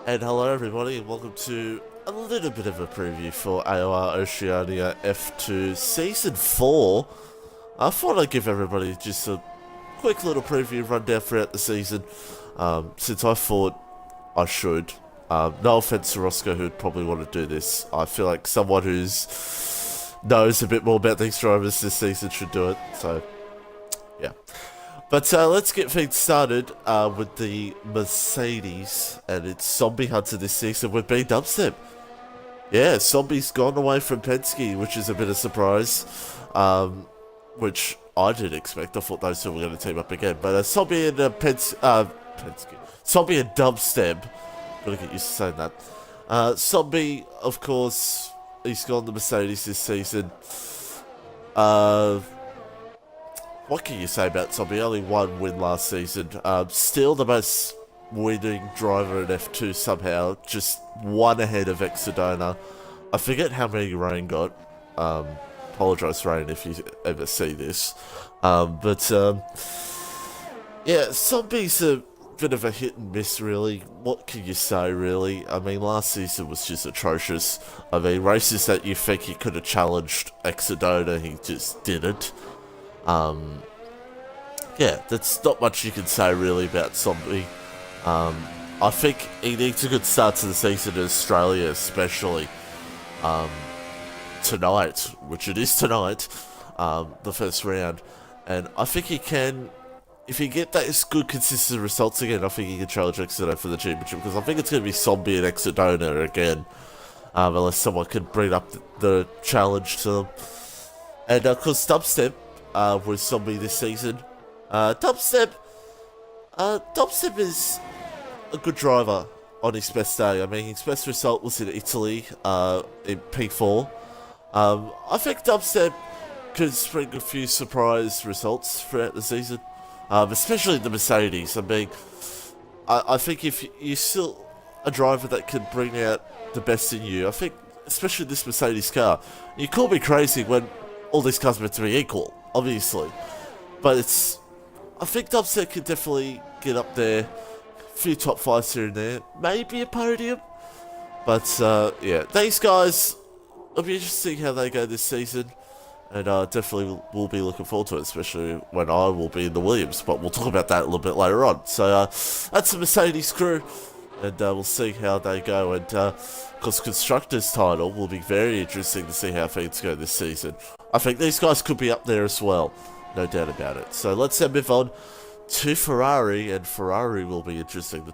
And hello everybody, and welcome to a little bit of a preview for AOR Oceania F2 Season 4. I thought I'd give everybody just a quick little preview rundown throughout the season, since I thought I should. No offense to Roscoe, who'd probably want to do this. I feel like someone who's knows a bit more about these drivers this season should do it, so yeah. But let's get things started with the Mercedes, and it's Zombie Hunter this season with B Dubstep. Yeah, Zombie's gone away from Penske, which is a bit of a surprise, which I didn't expect. I thought those two were going to team up again. But Zombie and Penske. Zombie and Dubstep. Gotta get used to saying that. Zombie, of course, he's gone to Mercedes this season. What can you say about Zombie? Only one win last season. Still the most winning driver in F2 somehow. Just one ahead of Exodona. I forget how many Rain got. Apologise, Rain, if you ever see this. Yeah, Zombie's a bit of a hit and miss, really. What can you say, really? I mean, last season was just atrocious. I mean, races that you think he could have challenged Exodona, he just didn't. Yeah, that's not much you can say really about Zombie. I think he needs a good start to the season in Australia, especially tonight, which it is tonight, the first round. And I think he can, if he get those good consistent results again, I think he can challenge Exodona for the championship, because I think it's going to be Zombie and Exodona again, unless someone can bring up the challenge to them. And of course, Dubstep with Zombie this season. Dubstep is a good driver on his best day. I mean, his best result was in Italy, in P4. I think Dubstep could spring a few surprise results throughout the season, especially the Mercedes. I mean, I think if you're still a driver that can bring out the best in you, I think, especially this Mercedes car, you call me crazy when all these cars are meant to be equal, obviously. But I think Dubstep can definitely get up there. A few top fives here and there. Maybe a podium. But, yeah, these guys, it'll be interesting how they go this season. And definitely will be looking forward to it, especially when I will be in the Williams. But we'll talk about that a little bit later on. So, that's the Mercedes crew. And we'll see how they go. And, of course, Constructors' title will be very interesting to see how things go this season. I think these guys could be up there as well. No doubt about it. So let's then move on to Ferrari, and Ferrari will be interesting.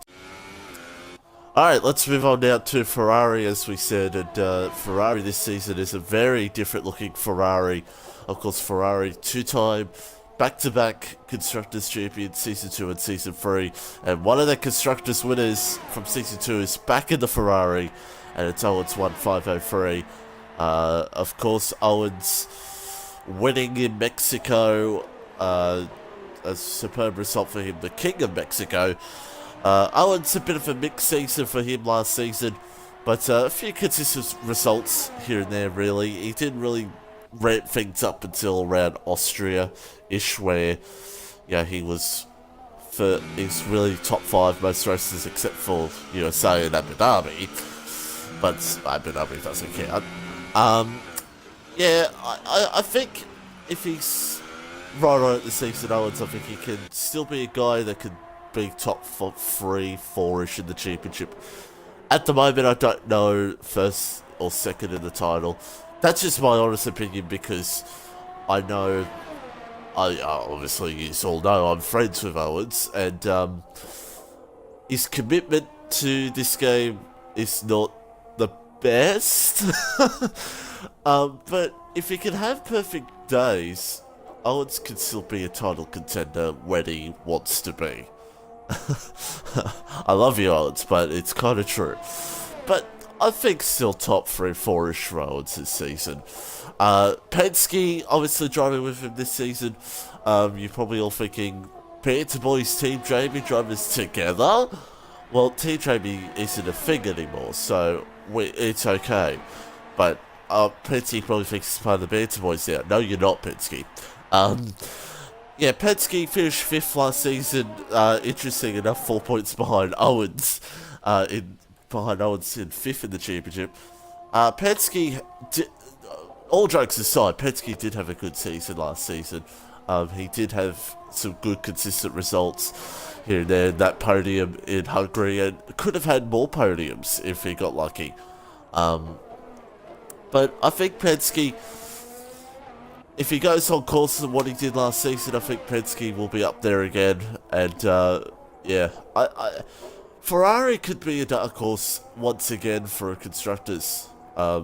Alright, let's move on now to Ferrari, as we said, and Ferrari this season is a very different looking Ferrari. Of course, Ferrari two-time back-to-back Constructors Champion, Season 2 and Season 3, and one of the Constructors winners from Season 2 is back in the Ferrari, and it's Owens 1503. Of course, Owens winning in Mexico, a superb result for him, the King of Mexico. Owens, a bit of a mixed season for him last season, but a few consistent results here and there, really. He didn't really ramp things up until around Austria-ish, where, yeah, he was for his really top 5 most races except for USA and Abu Dhabi, but Abu Dhabi doesn't count. Yeah, I think if he's right on at the season, Owens, I think he can still be a guy that could be top 3, 4-ish in the championship. At the moment, I don't know first or second in the title. That's just my honest opinion, because I know, obviously you all know, I'm friends with Owens, and his commitment to this game is not the best. But if he can have perfect days, Owens can still be a title contender when he wants to be. I love you, Owens, but it's kind of true. But I think still top 3, 4-ish for Owens this season. Penske, obviously driving with him this season. You're probably all thinking, Banter Boys, Team Jamie drivers together? Well, Team Jamie isn't a thing anymore, so it's okay. But Penske probably thinks it's part of the Banter Boys now. No, you're not, Penske. Yeah, Penske finished 5th last season. Interesting enough, 4 points behind Owens in behind Owens in 5th in the championship. Penske, all jokes aside, Penske did have a good season last season. He did have some good consistent results here and there. That podium in Hungary, and could have had more podiums if he got lucky. But I think Penske, if he goes on course than what he did last season, I think Penske will be up there again. And yeah, Ferrari could be a dark horse once again for constructors. I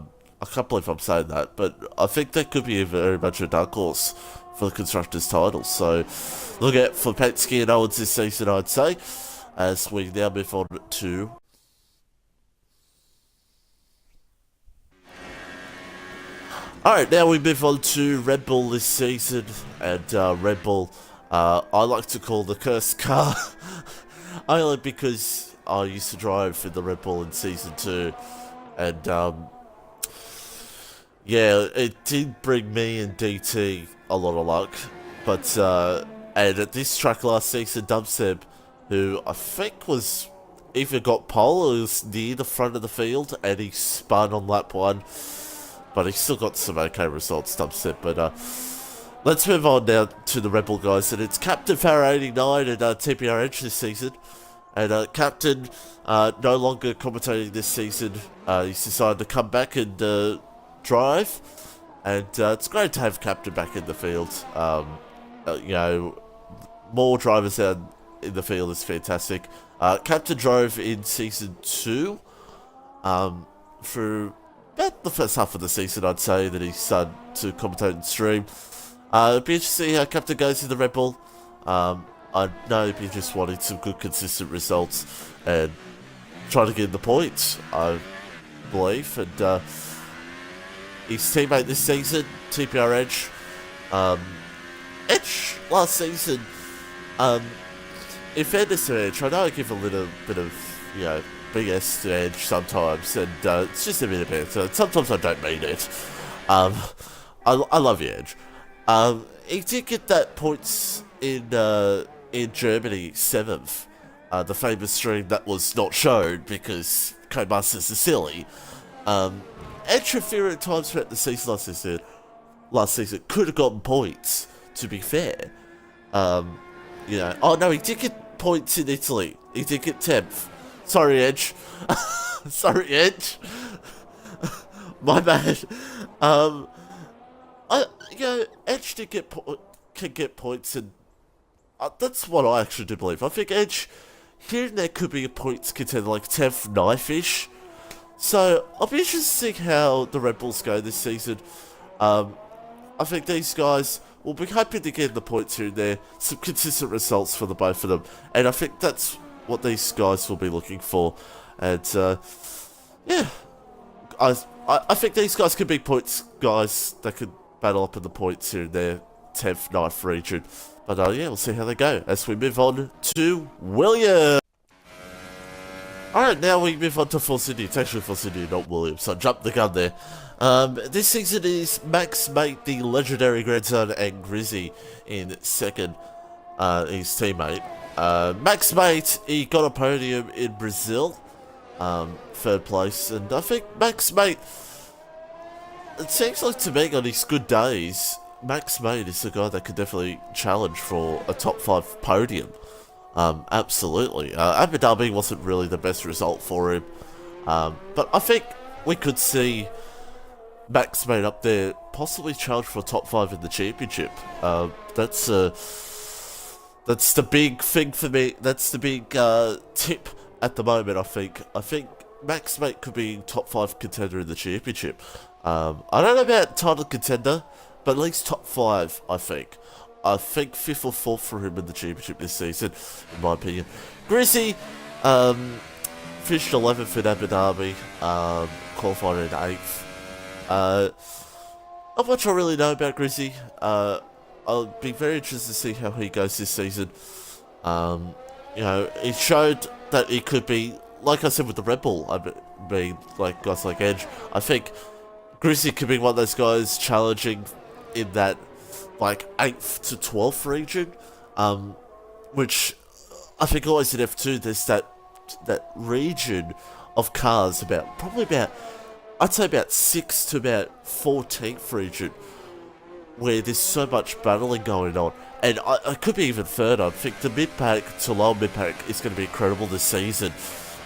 can't believe I'm saying that, but I think that could be very much a dark horse for the constructors' title. So look out for Penske and Owens this season, I'd say, as we now move on to... Alright, now we move on to Red Bull this season, and Red Bull, I like to call the cursed car, only because I used to drive in the Red Bull in Season 2, and yeah, it did bring me and DT a lot of luck, but, and at this track last season, Dubstep, who I think was either got pole or was near the front of the field, and he spun on lap 1, but he still got some okay results, Dubstep. But let's move on now to the Red Bull guys, and it's Captain Farah89 and TPR Edge this season. And Captain no longer commentating this season. He's decided to come back and drive, and it's great to have Captain back in the field. You know, more drivers out in the field is fantastic. Captain drove in Season 2 through about the first half of the season, I'd say, that he started to commentate and stream. It'd be interesting to see how Captain goes in the Red Bull. I know he'd be just wanting some good, consistent results and trying to get in the points, I believe. And his teammate this season, TPR Edge. Edge, last season, in fairness to Edge, I know I give a little bit of, you know, BS to Edge sometimes, and it's just a bit of banter. Sometimes I don't mean it. I love you, Edge. He did get that points in Germany, 7th. The famous stream that was not shown because Codemasters are silly. Edge a few times throughout the season last season could have gotten points, to be fair. You know, oh no, he did get points in Italy. He did get 10th. Sorry, Edge. Sorry, Edge. My bad. You know, Edge can get points, and that's what I actually do believe. I think Edge here and there could be a points contender, like 10th, 9th-ish. So I'll be interested to see how the Red Bulls go this season. I think these guys will be hoping to get the points here and there, some consistent results for the both of them, and I think that's what these guys will be looking for. And yeah, I think these guys could be points guys that could battle up in the points here and there, 10th, 9th region. But yeah, we'll see how they go as we move on to Williams. Alright, now we move on to Force India. It's actually Force India, not Williams, so I jumped the gun there. This season is Max Mate, the legendary grandson, and Grizzy in 2nd, his teammate. Max Mate, he got a podium in Brazil, 3rd place, and I think Max Mate, it seems like to me on his good days, Max Mate is the guy that could definitely challenge for a top 5 podium. Absolutely. Abu Dhabi wasn't really the best result for him, but I think we could see Max Mate up there, possibly challenge for a top 5 in the championship. That's the big thing for me. That's the big tip at the moment, I think. I think Max Mate could be top 5 contender in the championship. I don't know about title contender, but at least top 5, I think. I think 5th or 4th for him in the championship this season, in my opinion. Grizzy, finished 11th in Abu Dhabi, qualified in 8th. Not much I really know about Grizzy. I'll be very interested to see how he goes this season. You know, he showed that he could be, like I said with the Red Bull, I mean, like guys like Edge. I think Grizzy could be one of those guys challenging in that, like, 8th to 12th region, which I think always in F2 there's that region of cars, I'd say about 6 to about 14th region, where there's so much battling going on. And I could be even further. I think the mid-pack to low mid-pack is going to be incredible this season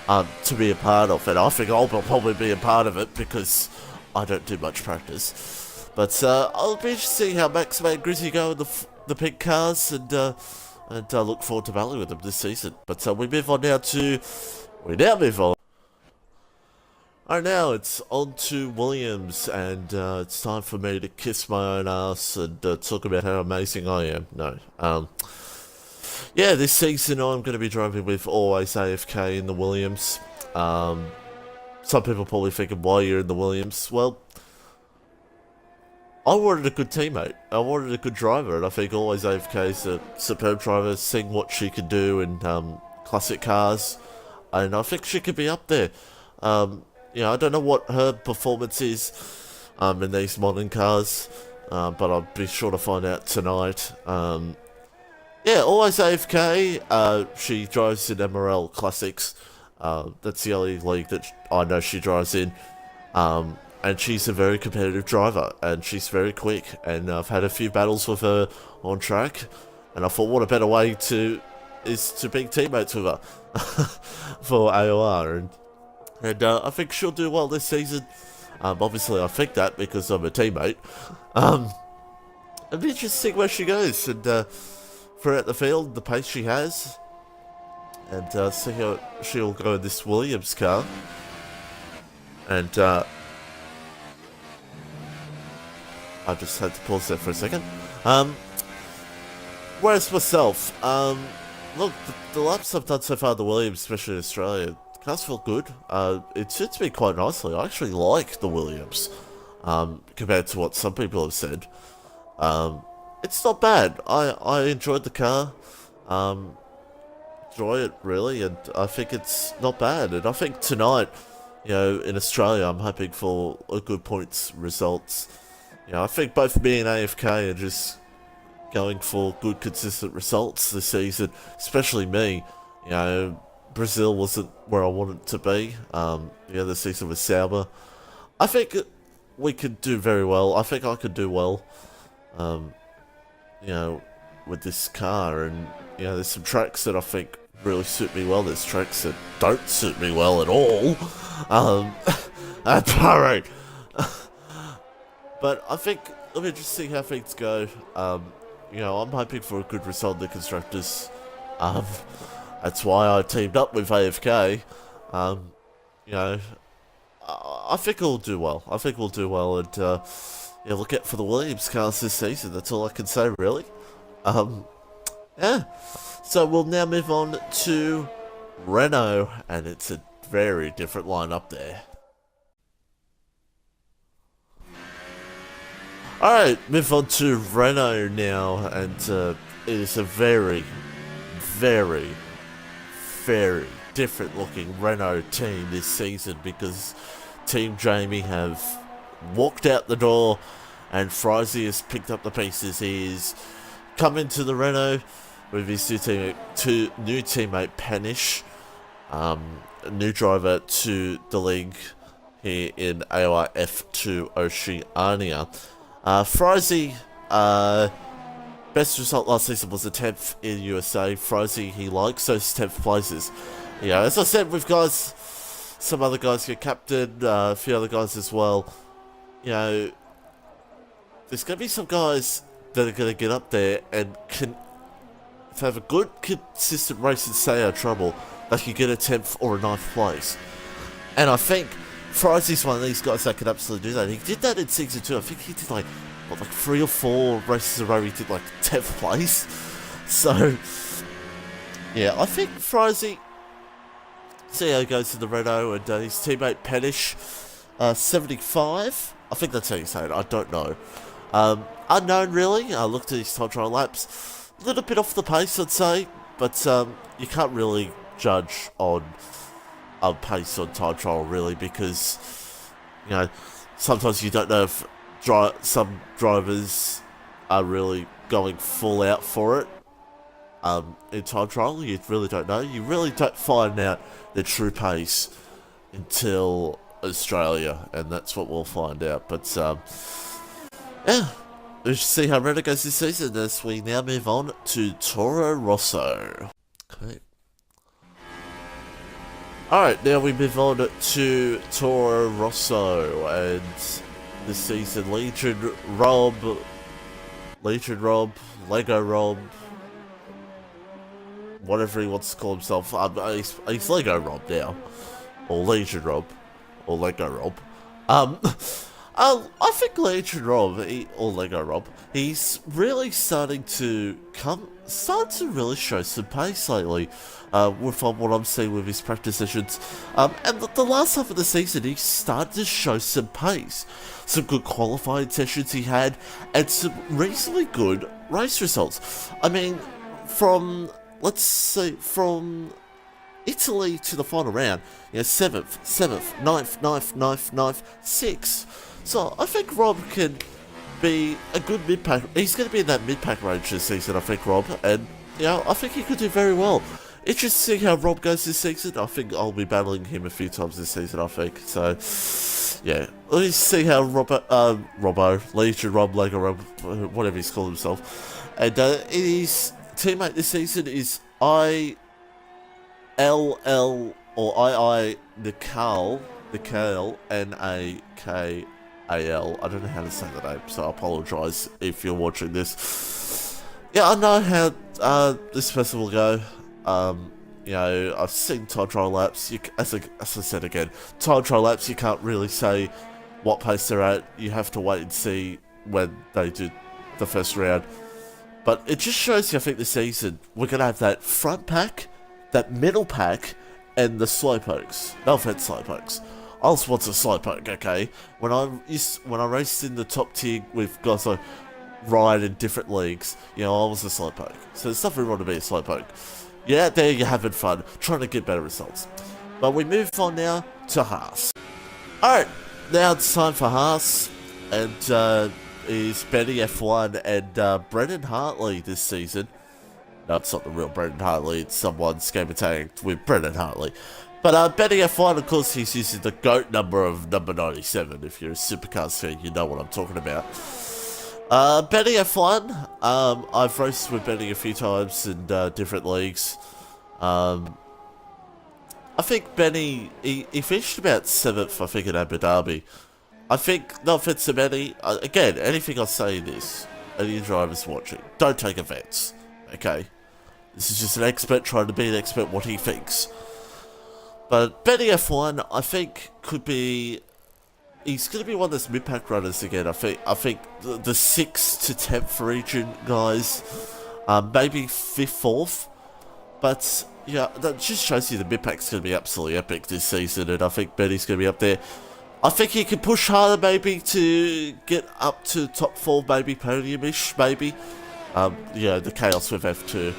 to be a part of. And I think I'll probably be a part of it because I don't do much practice. But I'll be interested to see how Max and Grizzy go in the pink cars, and look forward to battling with them this season. But we now move on. Alright, now it's on to Williams, and it's time for me to kiss my own ass and talk about how amazing I am. No. Yeah, this season I'm going to be driving with always AFK in the Williams. Some people probably thinking, why you're in the Williams? Well, I wanted a good teammate. I wanted a good driver, and I think always AFK is a superb driver, seeing what she can do in classic cars, and I think she could be up there. I don't know what her performance is in these modern cars, but I'll be sure to find out tonight. Always AFK. She drives in MRL Classics. That's the only league that I know she drives in. And she's a very competitive driver, and she's very quick. And I've had a few battles with her on track, and I thought, what a better way to be teammates with her for AOR. And I think she'll do well this season. Obviously, I think that because I'm a teammate. It'll be interesting to see where she goes, and throughout the field, the pace she has, and see how she'll go in this Williams car. And I just had to pause there for a second. Whereas myself, look, the laps I've done so far in the Williams, especially in Australia, cars feel good. It suits me quite nicely. I actually like the Williams, compared to what some people have said. It's not bad. I enjoyed the car. Enjoy it, really, and I think it's not bad. And I think tonight, in Australia, I'm hoping for a good points results. I think both me and AFK are just going for good, consistent results this season, especially me. Brazil wasn't where I wanted to be. The other season was Sauber. I think we could do very well. I think I could do well, with this car. And, there's some tracks that I think really suit me well. There's tracks that don't suit me well at all. Alright. But I think it'll be interesting how things go. I'm hoping for a good result in the Constructors. That's why I teamed up with AFK. I think we'll do well. And look out for the Williams cars this season. That's all I can say, really. So we'll now move on to Renault, and it's a very different lineup there. Alright, move on to Renault now, and it is a very, very, very different looking Renault team this season, because Team Jamie have walked out the door and Frizy has picked up the pieces. He's come into the Renault with his new teammate Panish, a new driver to the league here in AOR F2 Oceania. Frizy, best result last season was a 10th in USA. Frizy, he likes those 10th places. As I said, with guys, some other guys get captain, a few other guys as well. There's going to be some guys that are going to get up there and can have a good, consistent race and stay out of trouble. They can get a 10th or a 9th place. And I think Frizy's one of these guys that can absolutely do that. He did that in Season 2. I think he did like 3 or 4 races in a row. He did 10th place. So, I think Frizy, see how he goes in the Renault, and his teammate Panish, 75. I think that's how you say it. I don't know. Unknown, really. I looked at his time trial laps. A little bit off the pace, I'd say. But you can't really judge on pace on time trial, really, because sometimes you don't know if some drivers are really going full out for it in time trial. You really don't know. You really don't find out the true pace until Australia, and that's what we'll find out. But yeah, we should see how Renault goes this season as we now move on to Toro Rosso. Okay. Alright, now we move on to Toro Rosso, and this season Legion Rob, Lego Rob, whatever he wants to call himself. He's Lego Rob now, or Legion Rob, or Lego Rob. I think Legion Rob, or Lego Rob, he's really starting to really show some pace lately. With what I'm seeing with his practice sessions. And the last half of the season, he started to show some pace. Some good qualifying sessions he had, and some reasonably good race results. I mean, let's say, from Italy to the final round, 7th, 9th, 6th. So I think Rob can be a good mid-pack. He's going to be in that mid-pack range this season, I think, Rob. And, I think he could do very well. Interesting how Rob goes this season. I think I'll be battling him a few times this season, I think. So, yeah. Let's see how Legion Rob, Lego Rob, whatever he's called himself. And his teammate this season is ILL, or II Nikal, Nakal. I don't know how to say the name, so I apologise if you're watching this. Yeah, I know how this person will go. I've seen time trial laps. As I said again, time trial laps, you can't really say what pace they're at. You have to wait and see when they do the first round. But it just shows you, I think, this season, we're going to have that front pack, that middle pack, and the slowpokes. No offense, slowpokes. I'll sponsor slowpoke, okay? When I raced in the top tier with guys like Ryan in different leagues, I was a slowpoke. So there's nothing wrong to be a slowpoke. You're out there, you're having fun, trying to get better results. But we move on now to Haas. Alright, now it's time for Haas, and is Benny F1 and Brendan Hartley this season. No, it's not the real Brendan Hartley, it's someone's gamer tagged with Brendan Hartley. But Benny F1, of course, he's using the GOAT number of number 97. If you're a Supercars fan, you know what I'm talking about. Benny F1, I've raced with Benny a few times in different leagues. I think Benny, he finished about 7th, I think, in Abu Dhabi. I think, no offense to Benny, again, anything I say in this, any drivers watching, don't take offense, okay? This is just an expert trying to be an expert what he thinks. But Benny F1, I think, he's going to be one of those mid-pack runners again. I think the 6th to 10th region guys, maybe 5th, 4th. But, yeah, that just shows you the mid-pack's going to be absolutely epic this season, and I think Benny's going to be up there. I think he can push harder, maybe, to get up to top 4, maybe podium-ish, maybe. The chaos with F2.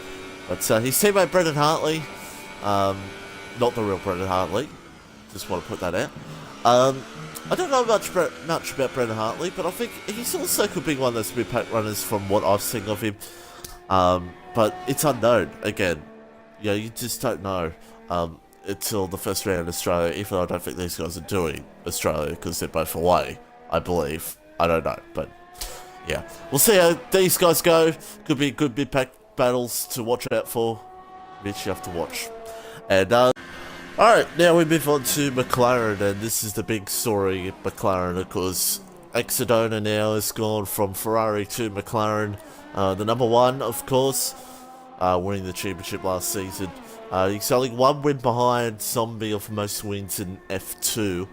But his teammate Brendan Hartley, not the real Brendan Hartley, just want to put that out. I don't know much about Brendan Hartley, but I think he's also could be one of those mid-pack runners from what I've seen of him. But it's unknown, again. You just don't know until the first round in Australia, even though I don't think these guys are doing Australia, because they're both away, I believe. I don't know, but yeah. We'll see how these guys go. Could be good mid-pack battles to watch out for. Mitch, you have to watch. And, alright, now we move on to McLaren, and this is the big story at McLaren, of course. Exodona now has gone from Ferrari to McLaren, the number 1, of course, winning the championship last season. He's only 1 win behind Zombie of most wins in F2.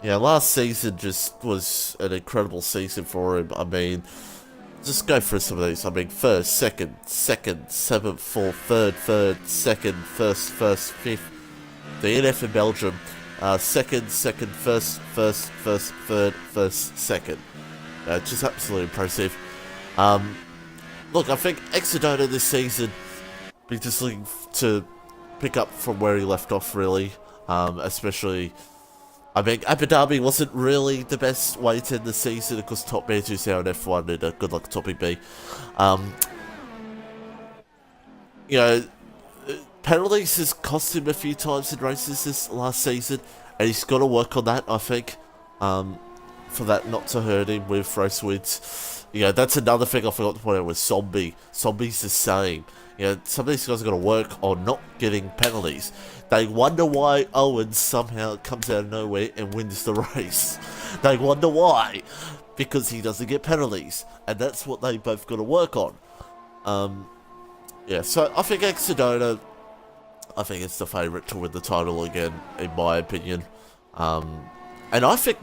Last season just was an incredible season for him. I mean, just go through some of these. I mean, 1st, 2nd, 7th, 4th, 3rd, 2nd, 1st, 5th. The NF in Belgium, 2nd, 1st, 3rd, 1st, 2nd. Just absolutely impressive. Look, I think Exodona this season, be just looking to pick up from where he left off, really. Especially, I mean, Abu Dhabi wasn't really the best way to end the season, of course, top man 2 now in F1, and good luck topping B. penalties has cost him a few times in races this last season, and he's got to work on that, I think, for that not to hurt him with race wins. You know, that's another thing I forgot to point out with Zombie. Zombie's the same. You know, some of these guys are going to work on not getting penalties. They wonder why Owen somehow comes out of nowhere and wins the race. They wonder why. Because he doesn't get penalties. And that's what they both got to work on. Yeah, so I think Exodona, I think it's the favourite to win the title again, in my opinion. And I think,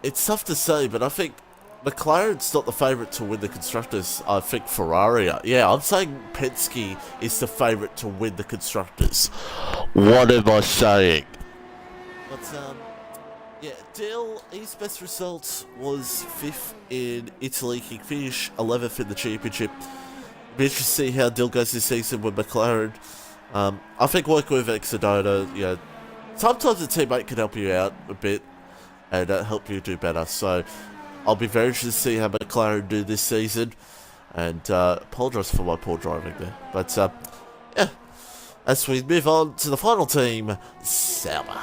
it's tough to say, but I think McLaren's not the favourite to win the Constructors. I think Ferrari are. Yeah, I'm saying Penske is the favourite to win the Constructors. What am I saying? But, yeah, Dale, his best result was 5th in Italy. He finished 11th in the championship. Be interested to see how Dill goes this season with McLaren. I think working with Exodona, you know, sometimes a teammate can help you out a bit and help you do better. So I'll be very interested to see how McLaren do this season. And apologise for my poor driving there. But yeah, as we move on to the final team, Sauber.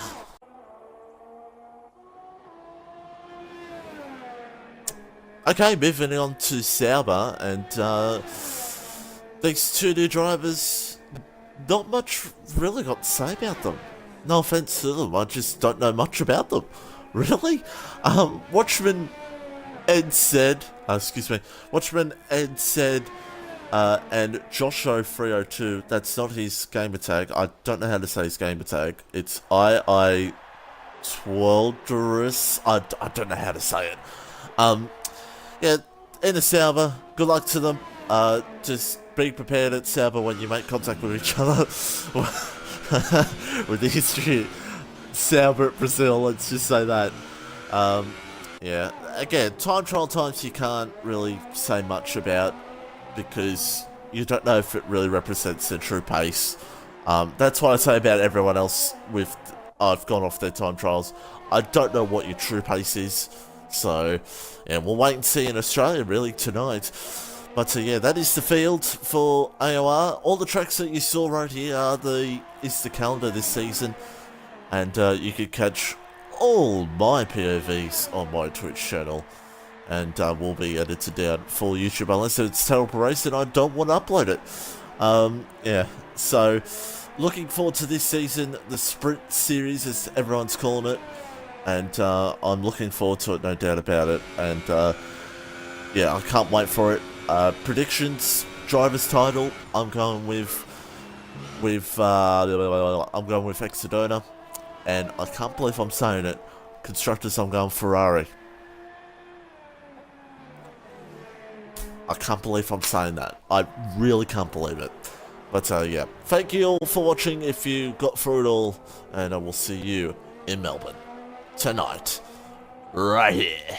Okay, moving on to Sauber, and these two new drivers, not much really got to say about them. No offense to them, I just don't know much about them. Really? Watchman Ed said, Watchman Ed said, and Josho302, that's not his gamer tag. I don't know how to say his gamer tag. It's Twelderus. I don't know how to say it. Yeah, in a Sauber, good luck to them. Just be prepared at Sauber when you make contact with each other. With the history of Sauber at Brazil, let's just say that. Yeah, again, time trial times you can't really say much about because you don't know if it really represents their true pace. That's what I say about everyone else with I've gone off their time trials. I don't know what your true pace is. So, yeah, we'll wait and see in Australia, really, tonight. But, yeah, that is the field for AOR. All the tracks that you saw right here is the calendar this season. And you can catch all my POVs on my Twitch channel. And will be edited down for YouTube unless it's terrible race and I don't want to upload it. Yeah, so looking forward to this season, the Sprint Series, as everyone's calling it. And I'm looking forward to it, no doubt about it. And yeah, I can't wait for it. Predictions, driver's title. I'm going with Exodona, and I can't believe I'm saying it. Constructors, I'm going Ferrari. I can't believe I'm saying that. I really can't believe it. But yeah, thank you all for watching. If you got through it all, and I will see you in Melbourne tonight, right here.